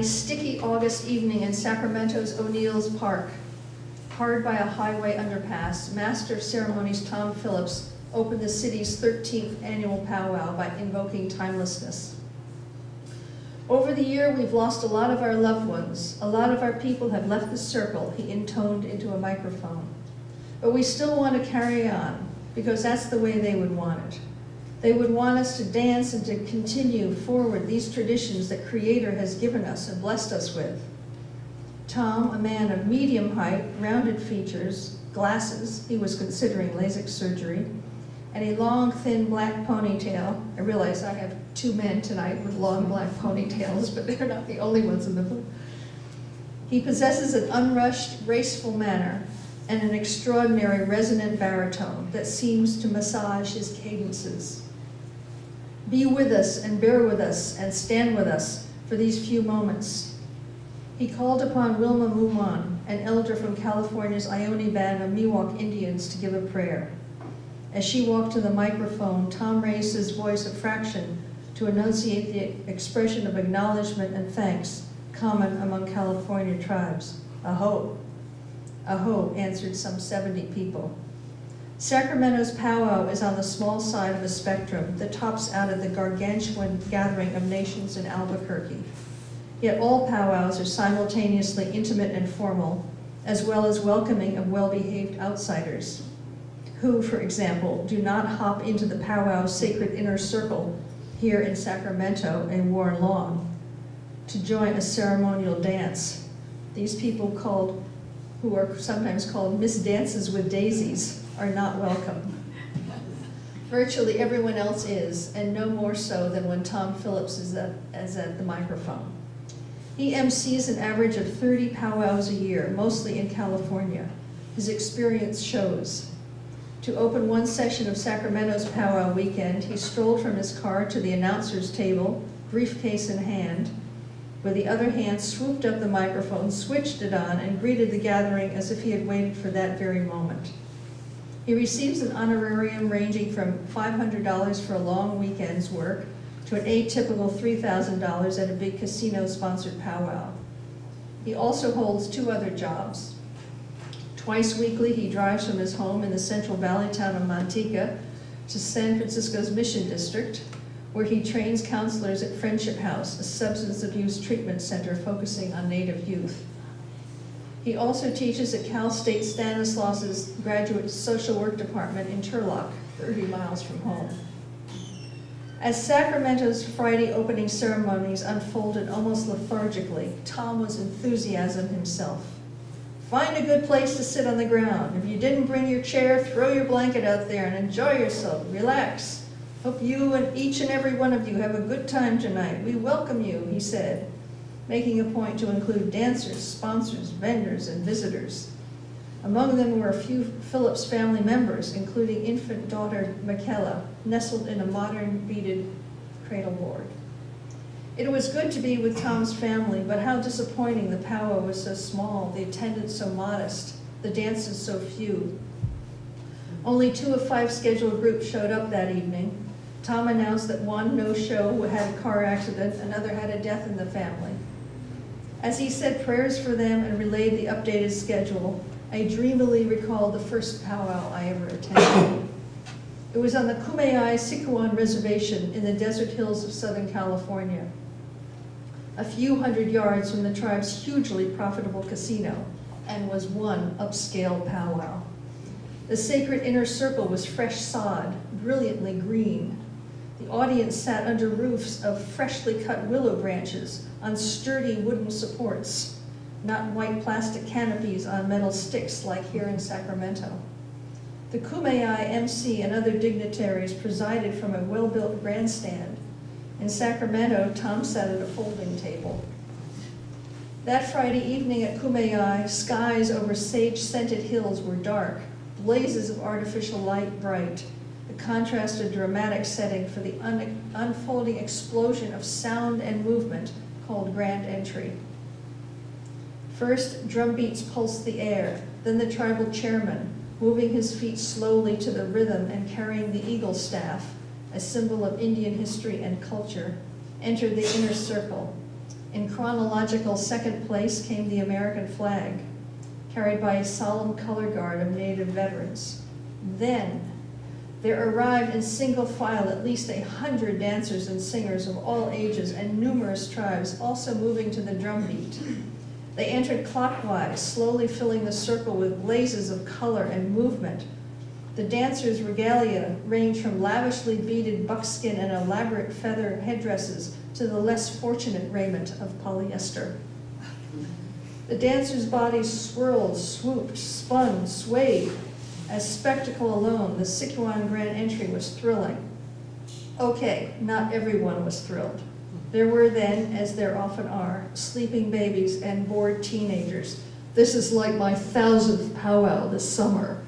cloudy, sticky August evening in Sacramento's O'Neill's Park, hard by a highway underpass, Master of Ceremonies Tom Phillips opened the city's 13th annual powwow by invoking timelessness. Over the year, we've lost a lot of our loved ones. A lot of our people have left the circle, he intoned into a microphone. But we still want to carry on, because that's the way they would want it. They would want us to dance and to continue forward these traditions that Creator has given us and blessed us with. Tom, a man of medium height, rounded features, glasses, he was considering LASIK surgery, and a long, thin black ponytail. I realize I have two men tonight with long black ponytails, but they're not the only ones in the book. He possesses an unrushed, graceful manner and an extraordinary resonant baritone that seems to massage his cadences. Be with us and bear with us and stand with us for these few moments. He called upon Wilma Mumon, an elder from California's Ione Band of Miwok Indians, to give a prayer. As she walked to the microphone, Tom raised his voice a fraction to enunciate the expression of acknowledgement and thanks common among California tribes. Aho. Aho, answered some 70 people. Sacramento's powwow is on the small side of a spectrum that tops out at the gargantuan gathering of nations in Albuquerque. Yet all powwows are simultaneously intimate and formal, as well as welcoming of well-behaved outsiders, who, for example, do not hop into the powwow's sacred inner circle here in Sacramento and worn lawn to join a ceremonial dance. These people who are sometimes called Miss Dances with Daisies, are not welcome. Virtually everyone else is, and no more so than when Tom Phillips is at the microphone. He MCs an average of 30 powwows a year, mostly in California. His experience shows. To open one session of Sacramento's powwow weekend, he strolled from his car to the announcer's table, briefcase in hand. With the other hand, swooped up the microphone, switched it on, and greeted the gathering as if he had waited for that very moment. He receives an honorarium ranging from $500 for a long weekend's work to an atypical $3,000 at a big casino-sponsored powwow. He also holds two other jobs. Twice weekly, he drives from his home in the Central Valley town of Manteca to San Francisco's Mission District, where he trains counselors at Friendship House, a substance abuse treatment center focusing on Native youth. He also teaches at Cal State Stanislaus's graduate social work department in Turlock, 30 miles from home. As Sacramento's Friday opening ceremonies unfolded almost lethargically, Tom was enthusiasm himself. Find a good place to sit on the ground. If you didn't bring your chair, throw your blanket out there and enjoy yourself. Relax. Hope you and each and every one of you have a good time tonight. We welcome you, he said, making a point to include dancers, sponsors, vendors, and visitors. Among them were a few Phillips family members, including infant daughter Michaela, nestled in a modern beaded cradle board. It was good to be with Tom's family, but how disappointing the powwow was so small, the attendance so modest, the dances so few. Only 2 of 5 scheduled groups showed up that evening. Tom announced that one no-show had a car accident, another had a death in the family. As he said prayers for them and relayed the updated schedule, I dreamily recalled the first powwow I ever attended. It was on the Kumeyaay Sicuan Reservation in the desert hills of Southern California, a few hundred yards from the tribe's hugely profitable casino, and was one upscale powwow. The sacred inner circle was fresh sod, brilliantly green. The audience sat under roofs of freshly cut willow branches on sturdy wooden supports, not white plastic canopies on metal sticks like here in Sacramento. The Kumeyaay MC and other dignitaries presided from a well-built grandstand. In Sacramento, Tom sat at a folding table. That Friday evening at Kumeyaay, skies over sage-scented hills were dark, blazes of artificial light bright. The contrast a dramatic setting for the unfolding explosion of sound and movement called Grand Entry. First, drum beats pulsed the air, then the tribal chairman, moving his feet slowly to the rhythm and carrying the eagle staff, a symbol of Indian history and culture, entered the inner circle. In chronological second place came the American flag, carried by a solemn color guard of Native veterans. Then, there arrived in single file at least 100 dancers and singers of all ages and numerous tribes, also moving to the drum beat. They entered clockwise, slowly filling the circle with blazes of color and movement. The dancers' regalia ranged from lavishly beaded buckskin and elaborate feather headdresses to the less fortunate raiment of polyester. The dancers' bodies swirled, swooped, spun, swayed. As spectacle alone, the Sicuan Grand Entry was thrilling. Okay, not everyone was thrilled. There were then, as there often are, sleeping babies and bored teenagers. This is like my 1000th powwow this summer.